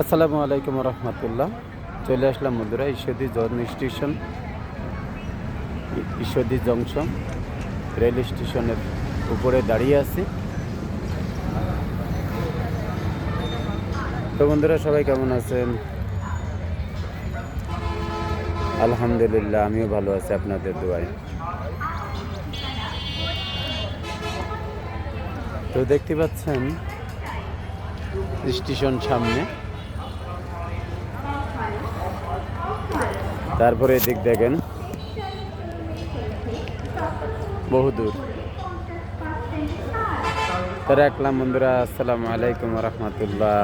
আসসালামু আলাইকুম রহমতুল্লাহ। চলে আসলাম বন্ধুরা Ishwardi station, Ishwardi junction rail স্টেশনের উপরে দাঁড়িয়ে আছি। তো বন্ধুরা সবাই কেমন আছেন? আলহামদুলিল্লাহ, আমিও ভালো আছি আপনাদের দোয়ায়। তো দেখতে পাচ্ছেন স্টেশন সামনে, তারপরে এদিক দেখেন বহুদূর। তো রাখলাম বন্ধুরা, আসসালামু আলাইকুম রহমতুল্লাহ।